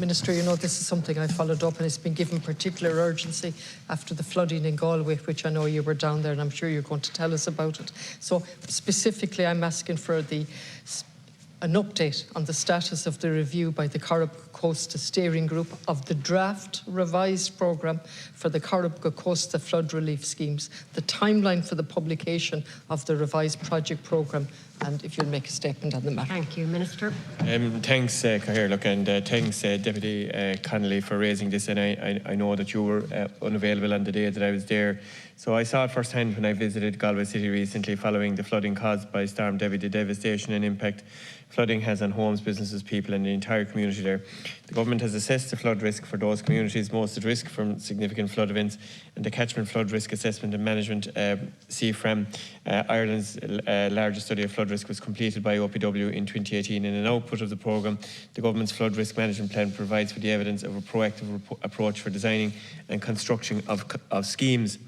Minister, you know, this is something I followed up, and it's been given particular urgency after the flooding in Galway, which I know you were down there, and I'm sure you're going to tell us about it. So specifically, I'm asking for an update on the status of the review by the Corrib Cósta steering group of the draft revised programme for the Corrib Cósta flood relief schemes, the timeline for the publication of the revised project programme, and if you'll make a statement on the matter. Thank you, Minister. Thanks, Catherine, and thanks, Deputy Connolly, for raising this. And I know that you were unavailable on the day that I was there. So I saw it firsthand when I visited Galway City recently following the flooding caused by Storm Debbie, the devastation and impact flooding has on homes, businesses, people and the entire community there. The government has assessed the flood risk for those communities most at risk from significant flood events, and the Catchment Flood Risk Assessment and Management, CFRAM, Ireland's largest study of flood risk, was completed by OPW in 2018. In an output of the programme, the government's flood risk management plan provides for the evidence of a proactive approach for designing and construction of schemes.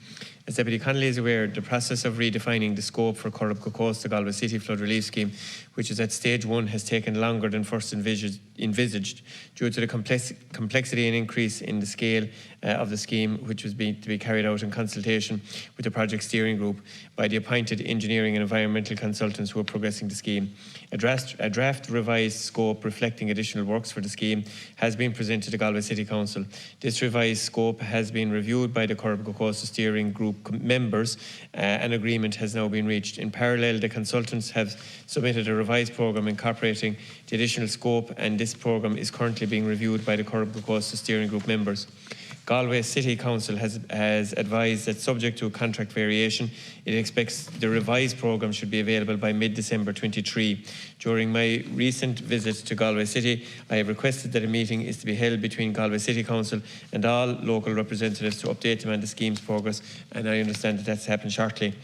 As Deputy Connolly is aware, the process of redefining the scope for Corrib Cósta Galway City Flood Relief Scheme, which is at stage 1, has taken longer than first envisaged due to the complexity and increase in the scale of the scheme, which was to be carried out in consultation with the project steering group by the appointed engineering and environmental consultants who are progressing the scheme. A draft revised scope reflecting additional works for the scheme has been presented to Galway City Council. This revised scope has been reviewed by the Corrib Cósta steering group members. An agreement has now been reached. In parallel, the consultants have submitted a revised programme incorporating the additional scope, and this programme is currently being reviewed by the Corrib Cósta steering group members. Galway City Council has advised that, subject to a contract variation, it expects the revised programme should be available by mid-December 23. During my recent visit to Galway City, I have requested that a meeting is to be held between Galway City Council and all local representatives to update them on the scheme's progress, and I understand that that's happened shortly.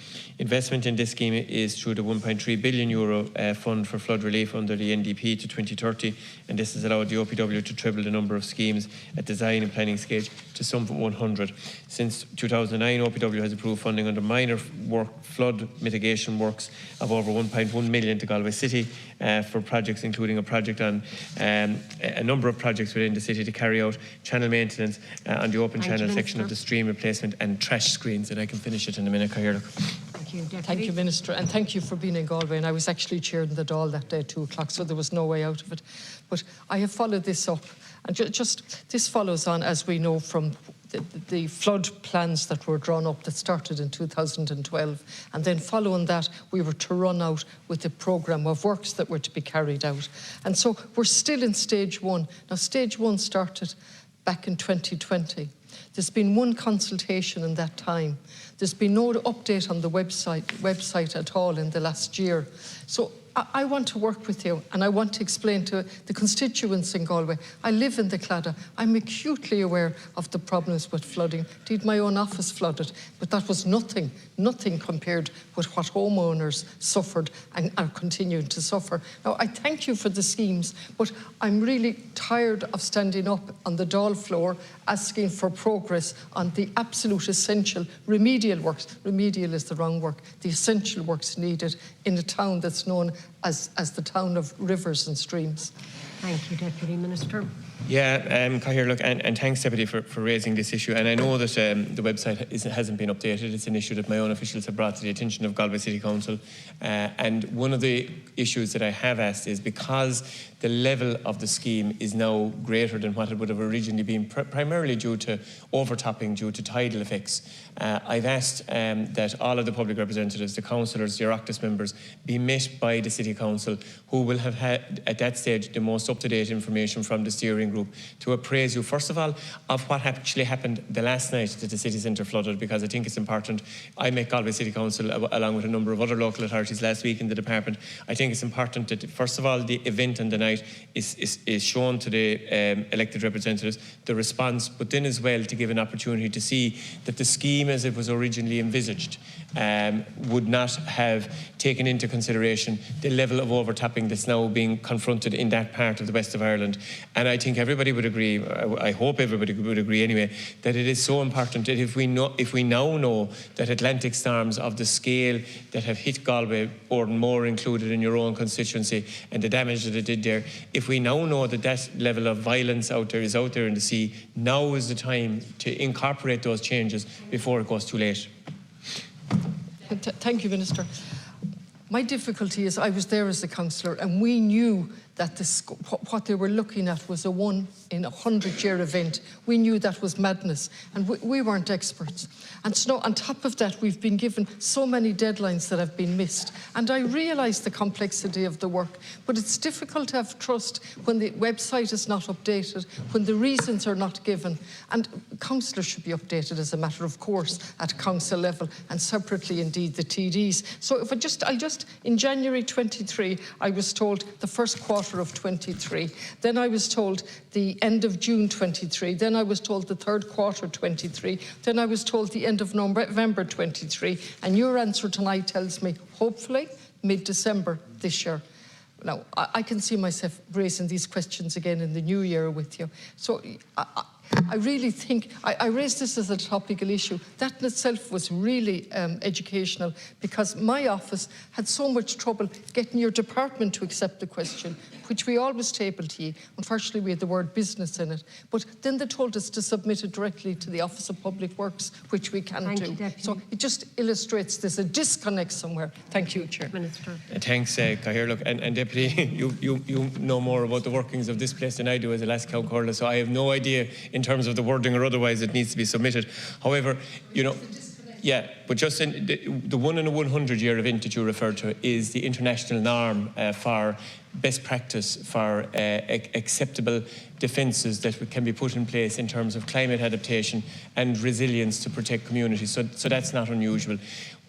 Investment in this scheme is through the €1.3 billion fund for flood relief under the NDP to 2030, and this has allowed the OPW to treble the number of schemes at design and planning stage to some 100. Since 2009, OPW has approved funding under minor flood mitigation works of over 1.1 million to Galway City for projects, including a project on a number of projects within the city to carry out channel maintenance on the open channel section of the stream replacement and trash screens. And I can finish it in a minute, Catherine. Thank you, Deputy. Thank you, Minister, and thank you for being in Galway. And I was actually chairing the Dáil that day at 2 o'clock, so there was no way out of it. But I have followed this up, and this follows on, as we know, from the flood plans that were drawn up that started in 2012, and then following that we were to run out with a programme of works that were to be carried out. And so we're still in stage 1. Now, stage 1 started back in 2020. There's been one consultation in that time. There's been no update on the website at all in the last year. So I want to work with you, and I want to explain to the constituents in Galway. I live in the Claddagh. I'm acutely aware of the problems with flooding. Indeed, my own office flooded, but that was nothing compared with what homeowners suffered and are continuing to suffer. Now, I thank you for the schemes, but I'm really tired of standing up on the Dáil floor asking for progress on the absolute essential remedial works. Remedial is the wrong work. The essential works needed in a town that's known as the town of rivers and streams. Thank you, Deputy Minister. Yeah, Cahir, look, and thanks, Deputy, for raising this issue. And I know that the website hasn't been updated. It's an issue that my own officials have brought to the attention of Galway City Council. And one of the issues that I have asked is, because the level of the scheme is now greater than what it would have originally been, primarily due to overtopping due to tidal effects, I've asked that all of the public representatives, the councillors, the Oireachtas members, be met by the City Council, who will have had, at that stage, the most up-to-date information from the steering group to appraise you, first of all, of what actually happened the last night that the city centre flooded, because I think it's important. I met Galway City Council along with a number of other local authorities last week in the department. I think it's important that, first of all, the event and the night is shown to the elected representatives, the response, but then as well to give an opportunity to see that the scheme as it was originally envisaged would not have taken into consideration the level of overtopping that's now being confronted in that part part of the west of Ireland. And I think everybody would agree, I hope everybody would agree anyway, that it is so important that if we now know that Atlantic storms of the scale that have hit Galway, or more included in your own constituency, and the damage that it did there, if we now know that that level of violence is out there in the sea, now is the time to incorporate those changes before it goes too late. Thank you, Minister. My difficulty is I was there as a councillor, and we knew that what they were looking at was a 1 in 100-year event. We knew that was madness, and we weren't experts. And so on top of that, we've been given so many deadlines that have been missed. And I realise the complexity of the work, but it's difficult to have trust when the website is not updated, when the reasons are not given. And councillors should be updated as a matter of course at council level, and separately indeed the TDs. So if I'll just in January 23, I was told the first quarter of 23. Then I was told the end of June 23. Then I was told the third quarter 23. Then I was told the end of November 23. And your answer tonight tells me, hopefully, mid-December this year. Now, I can see myself raising these questions again in the new year with you. So I really think, I raised this as a topical issue. That in itself was really educational, because my office had so much trouble getting your department to accept the question, which we always tabled to you. Unfortunately, we had the word business in it. But then they told us to submit it directly to the Office of Public Works, which we can't do. So it just illustrates there's a disconnect somewhere. Thank you, Chair. Minister. Thanks, Cahir. Look, and Deputy, you know more about the workings of this place than I do as a last count Corrib, so I have no idea in terms of the wording or otherwise it needs to be submitted. However, you know, yeah, but just in the 1 in a 100-year event that you referred to is the international norm for best practice for acceptable defences that can be put in place in terms of climate adaptation and resilience to protect communities. So that's not unusual.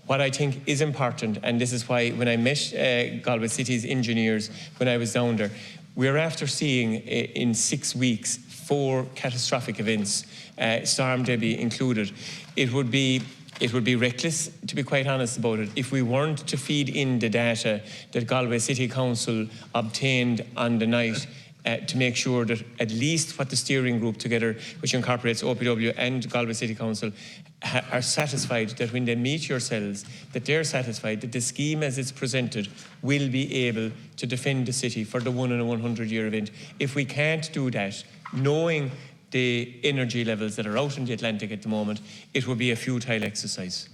What I think is important, and this is why when I met Galway City's engineers when I was down there, we're after seeing in 6 weeks 4 catastrophic events, Storm Debbie included. It would be reckless, to be quite honest about it, if we weren't to feed in the data that Galway City Council obtained on the night to make sure that at least what the steering group together, which incorporates OPW and Galway City Council, are satisfied that when they meet yourselves, that they're satisfied that the scheme as it's presented will be able to defend the city for the 1 in a 100-year event. If we can't do that, knowing the energy levels that are out in the Atlantic at the moment, it would be a futile exercise.